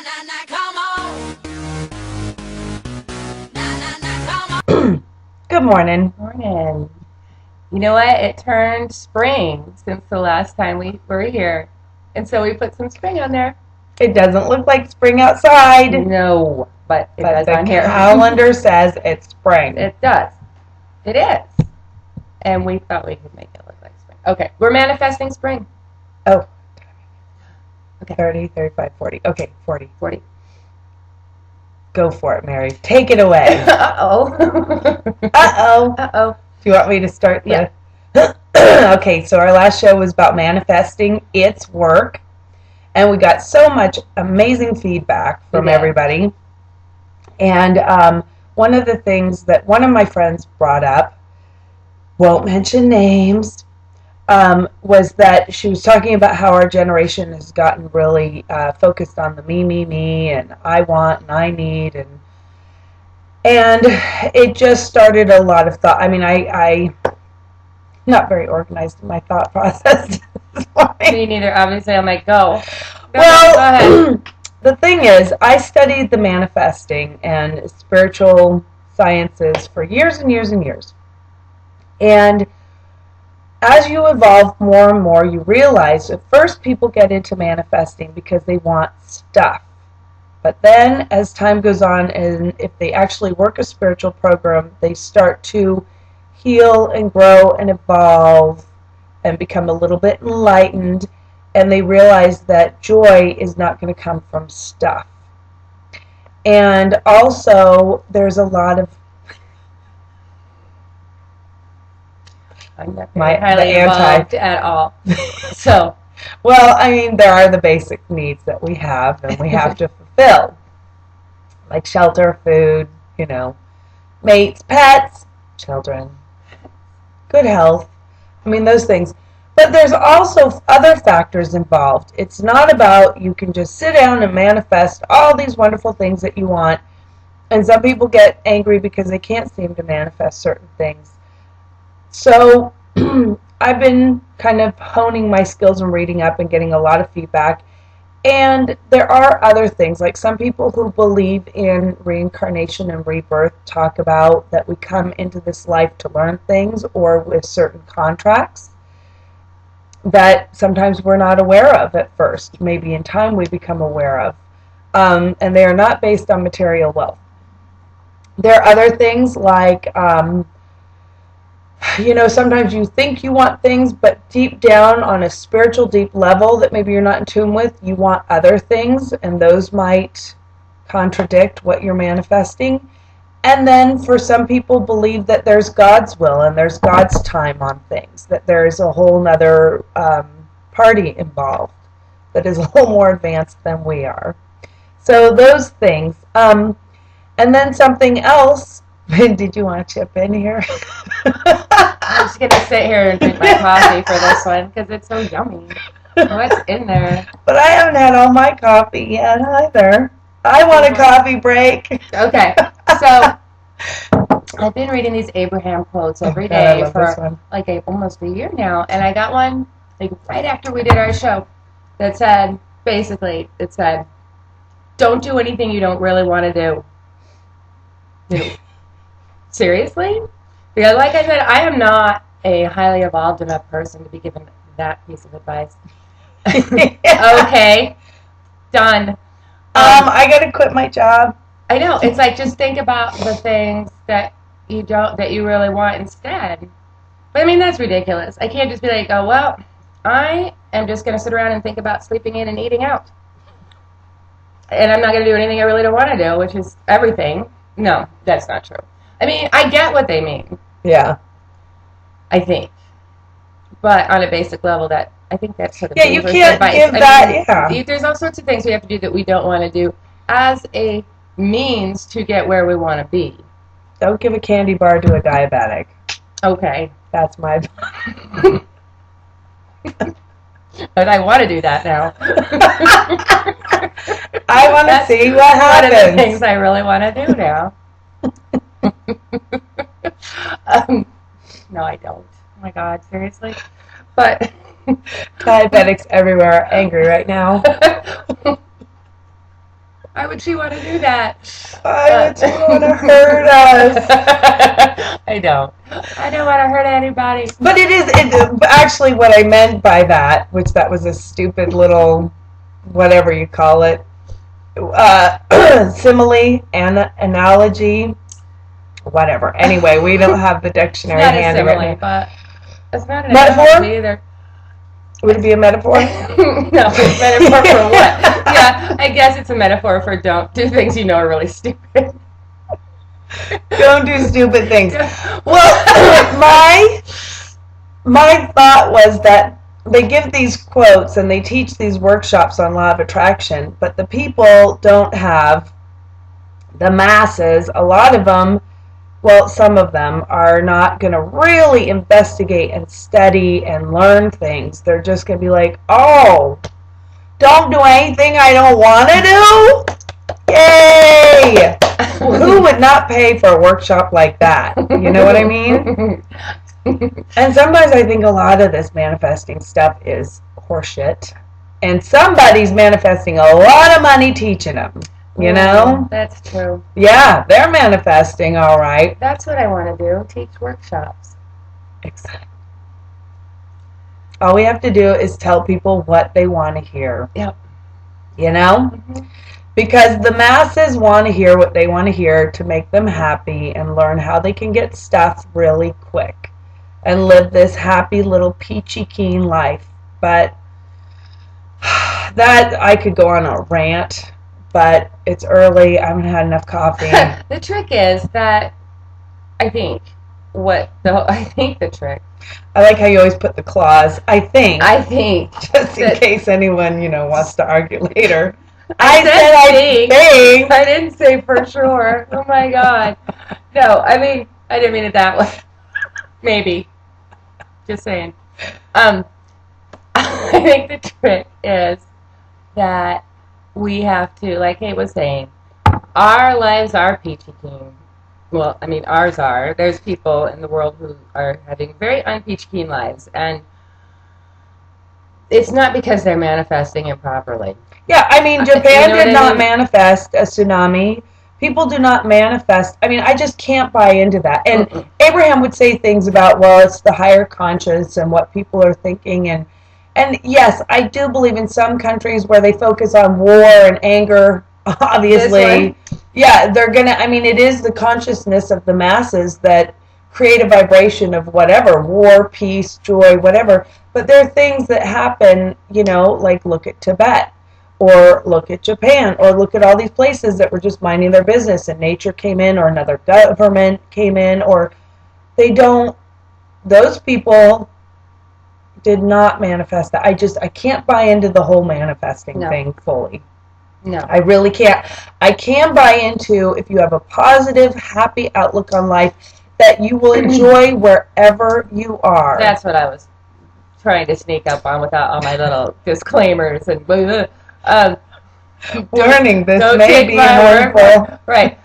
na na, come on. Na na na, come on. Good morning. Morning. You know what? It turned spring since the last time we were here. And so we put some spring on there. It doesn't look like spring outside, No, but it does the on here. calendar says it's spring. It does. It is. And we thought we could make it look like spring. Okay, we're manifesting spring. Oh. Okay. 30, 35, 40. Okay, 40. 40. Go for it, Mary. Take it away. Uh-oh. Uh-oh. Uh-oh. Do you want me to start the... Yeah. Okay, so our last show was about manifesting its work. And we got so much amazing feedback from everybody. And one of the things that one of my friends brought up, won't mention names, was that she was talking about how our generation has gotten really focused on the me, and I want and I need, and it just started a lot of thought. I mean, I not very organized in my thought process. Me neither. Obviously, I'm like, go. Well, go ahead. The thing is, I studied the manifesting and spiritual sciences for years and years and years. And as you evolve more and more, you realize at first people get into manifesting because they want stuff. But then as time goes on, and if they actually work a spiritual program, they start to heal and grow and evolve and become a little bit enlightened, and they realize that joy is not going to come from stuff. And also, there's a lot of I'm not highly involved at all. So, well, I mean, there are the basic needs that we have and we have to fulfill, like shelter, food, mates, pets, children, good health. I mean, those things. But there's also other factors involved. It's not about you can just sit down and manifest all these wonderful things that you want. And some people get angry because they can't seem to manifest certain things. So I've been kind of honing my skills and reading up and getting a lot of feedback. And there are other things, like some people who believe in reincarnation and rebirth talk about that we come into this life to learn things or with certain contracts that sometimes we're not aware of at first. Maybe in time we become aware of. And they are not based on material wealth. There are other things like, sometimes you think you want things, but deep down on a spiritual deep level that maybe you're not in tune with, you want other things, and those might contradict what you're manifesting. And then for some people believe that there's God's will and there's God's time on things, that there's a whole nother party involved that is a little more advanced than we are. So those things. And then something else. Did you want to chip in here? I'm just going to sit here and drink my coffee for this one because it's so yummy. What's in there? But I haven't had all my coffee yet either. I want a coffee break. Okay, so I've been reading these Abraham quotes every day for like almost a year now, and I got one like right after we did our show that said, basically, it said, don't do anything you don't really want to do. Seriously? Because like I said, I am not a highly evolved enough person to be given that piece of advice. Okay, done. I gotta quit my job. I know. It's like just think about the things that you really want instead. But I mean that's ridiculous. I can't just be like, oh well, I am just gonna sit around and think about sleeping in and eating out. And I'm not gonna do anything I really don't want to do, which is everything. No, that's not true. I mean, I get what they mean. Yeah. I think. But on a basic level, that I think that's sort of you can't advice. give that. There's all sorts of things we have to do that we don't want to do as a means to get where we want to be. Don't give a candy bar to a diabetic. Okay. That's my. But I want to do that now. I want to see what happens. One of the things I really want to do now. No, I don't. Oh my God, seriously? But diabetics everywhere are angry right now. Why would she want to do that? Why would you want to hurt us? I don't. I don't want to hurt anybody. But actually what I meant by that, which that was a stupid little, whatever you call it, simile, analogy, whatever. Anyway, we don't have the dictionary It's not a handy simile, right now. but it's not an Metaphor? analogy either. Would it be a metaphor? No, metaphor for what? Yeah, I guess it's a metaphor for don't do things you know are really stupid. Don't do stupid things. Well, my thought was that they give these quotes and they teach these workshops on law of attraction, but the people don't have, the masses, a lot of them, well, some of them are not going to really investigate and study and learn things. They're just going to be like, oh, don't do anything I don't want to do? Yay! Who would not pay for a workshop like that? You know what I mean? And sometimes I think a lot of this manifesting stuff is horseshit. And somebody's manifesting a lot of money teaching them. You know? That's true. Yeah, they're manifesting all right. That's what I want to do, teach workshops. Exactly. All we have to do is tell people what they want to hear. Yep. You know? Mm-hmm. Because the masses want to hear what they want to hear to make them happy and learn how they can get stuff really quick and live this happy little peachy keen life. But that, I could go on a rant, but it's early. I haven't had enough coffee. The trick is that I think the trick. I like how you always put the clause. I think. Just in that, case anyone, wants to argue later. I said I think. I didn't say for sure. Oh my God. No, I didn't mean it that way. Maybe. Just saying. I think the trick is that we have to, like Kate was saying, our lives are peachy keen. Well, ours are. There's people in the world who are having very unpeachy keen lives, and it's not because they're manifesting improperly. Yeah, Japan did not mean? manifest a tsunami. People do not manifest. I just can't buy into that. And Abraham would say things about, well, it's the higher conscience and what people are thinking. And yes, I do believe in some countries where they focus on war and anger, obviously. Yeah, they're going to, it is the consciousness of the masses that create a vibration of whatever, war, peace, joy, whatever. But there are things that happen, like look at Tibet. Or look at Japan, or look at all these places that were just minding their business and nature came in, or another government came in, or those people did not manifest that. I can't buy into the whole manifesting thing fully. No. I really can't. I can buy into, if you have a positive, happy outlook on life, that you will enjoy wherever you are. That's what I was trying to sneak up on without all my little disclaimers and Warning, this may be harmful. Right.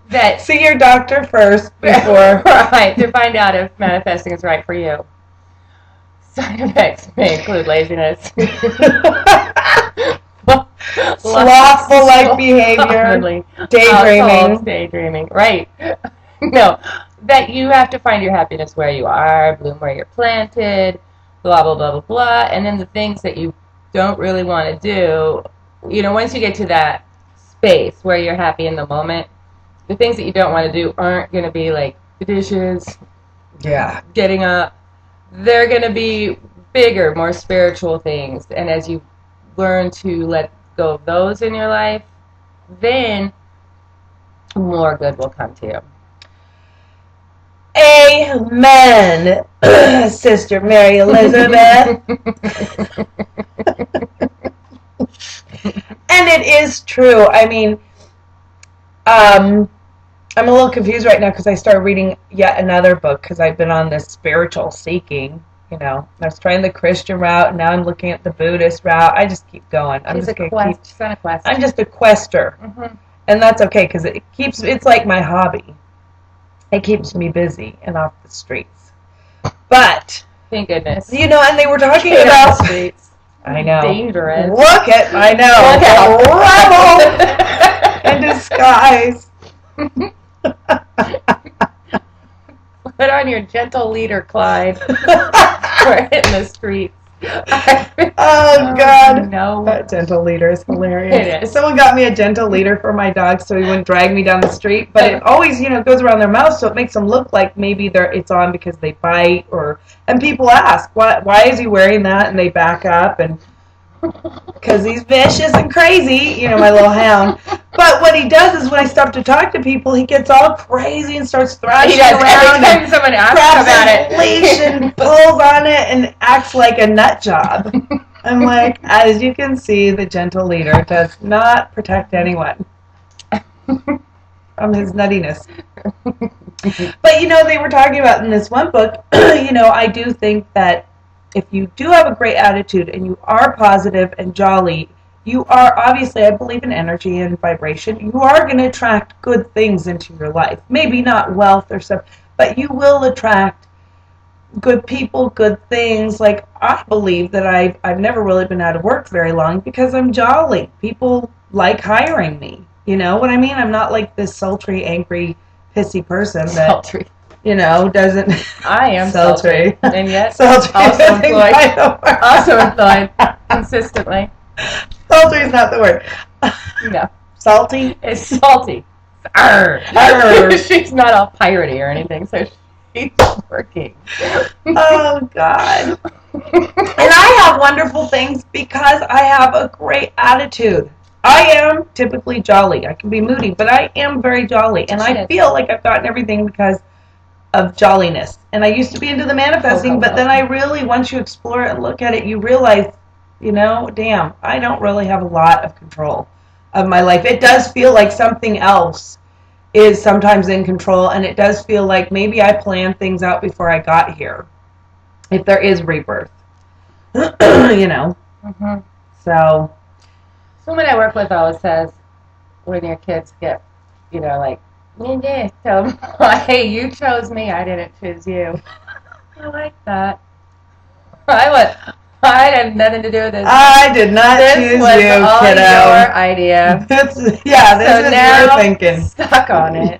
That see your doctor first before. Right, to find out if manifesting is right for you. Side effects may include laziness. Slothful-like behavior. Daydreaming. Right. No. That you have to find your happiness where you are, bloom where you're planted, blah, blah, blah, blah, blah. And then the things that you don't really want to do, once you get to that space where you're happy in the moment, the things that you don't want to do aren't going to be like the dishes, getting up. They're going to be bigger, more spiritual things. And as you learn to let go of those in your life, then more good will come to you. Amen, Sister Mary Elizabeth. And it is true. I'm a little confused right now because I started reading yet another book because I've been on this spiritual seeking. I was trying the Christian route, and now I'm looking at the Buddhist route. I just keep going. I'm just a quest. I'm just a quester, and that's okay because it's like my hobby. It keeps me busy and off the streets. But thank goodness. And they were talking about I know. Dangerous. Look at, I know. Look Rebel in disguise. Put on your gentle leader, Clyde. We're hitting the streets. Oh, God. No. That gentle leader is hilarious. It is. Someone got me a gentle leader for my dog so he wouldn't drag me down the street, but it always, goes around their mouth, so it makes them look like maybe it's on because they bite, and people ask, why is he wearing that? And they back up, and because he's vicious and crazy, my little hound. But what he does is when I stop to talk to people, he gets all crazy and starts thrashing He does around. every time someone asks Grabs about his it. leash and pulls on it and acts like a nut job. I'm like, as you can see, the gentle leader does not protect anyone from his nuttiness. But they were talking about in this one book, I do think that if you do have a great attitude and you are positive and jolly, you are, obviously, I believe in energy and vibration, you are going to attract good things into your life. Maybe not wealth or stuff, but you will attract good people, good things. Like, I believe that I've never really been out of work very long because I'm jolly. People like hiring me. You know what I mean? I'm not like this sultry, angry, pissy person that, Sultry. Doesn't... I am sultry. And yet, Sultry. also employed. Also employed. employed. Consistently. Sultry is not the word. No. Salty? It's salty. Arr. Arr. She's not all piratey or anything, so she's working. Oh, God. And I have wonderful things because I have a great attitude. I am typically jolly. I can be moody, but I am very jolly. And I feel like I've gotten everything because of jolliness. And I used to be into the manifesting, but then I really, once you explore it and look at it, you realize, damn, I don't really have a lot of control of my life. It does feel like something else is sometimes in control, and it does feel like maybe I planned things out before I got here. If there is rebirth. Mm-hmm. So... Someone I work with always says, when your kids get, like, tell them, hey, you chose me, I didn't choose you. I like that. I had nothing to do with this. I did not choose was you, all kiddo. your idea. This So is now, your thinking. Stuck on it.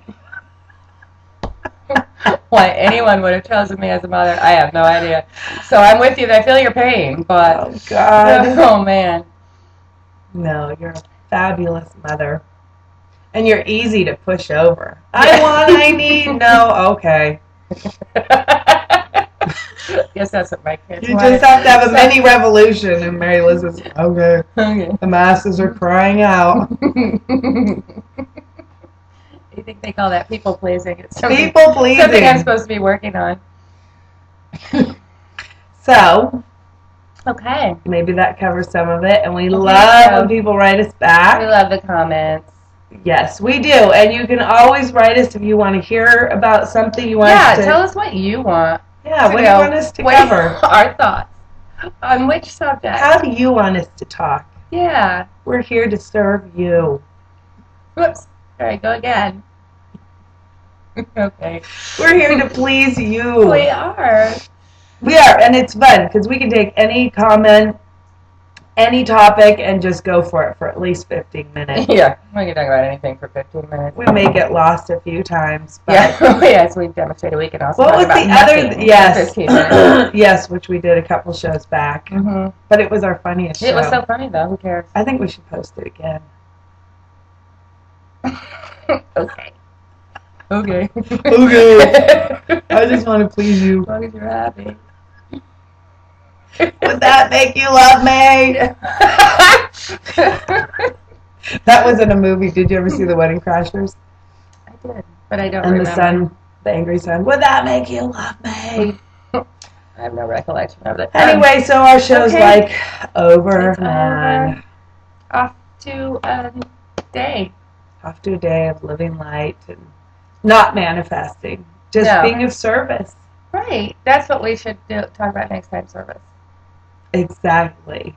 Why anyone would have chosen me as a mother, I have no idea. So I'm with you. I feel your pain, but Oh, God. oh man. No, you're a fabulous mother. And you're easy to push over. I need, no, okay. Guess that's what my kids You want. just have to have a mini revolution. And Mary Liz is, okay, Okay. the masses are crying out. You think they call that people pleasing? It's something, People something I'm pleasing. supposed to be working on. So, Okay. maybe that covers some of it. And we Okay, love so- when people write us back. We love the comments. Yes, we do. And you can always write us if you want to hear about something you want Yeah, us to... tell us what you want. Yeah, what do you know, want us to what cover? Our thoughts on which subject. How do you want us to talk? Yeah. We're here to serve you. Whoops. All right, go again. Okay. We're here to please you. We are. We are, and it's fun because we can take any comment, any topic, and just go for it for at least 15 minutes. Yeah. We can talk about anything for 15 minutes. We may get lost a few times, but Yeah. Yes, we've demonstrated we can also what talk was about the other? nothing for Yes, 15 minutes. yes, which we did a couple shows back, Mm-hmm. but it was our funniest show. It was so funny, though. Who cares? I think we should post it again. Okay. Okay. Okay. I just want to please you. As long as you're happy. Would that make you love me? That was in a movie. Did you ever see The Wedding Crashers? I did, but I don't And remember. the son, the angry son. Would that make you love me? I have no recollection of it. Anyway, so our show's Okay. like over, It's man. over. Off to a day. Off to a day of living light and not manifesting, just No. being of service. Right. That's what we should talk about next time, service. Exactly.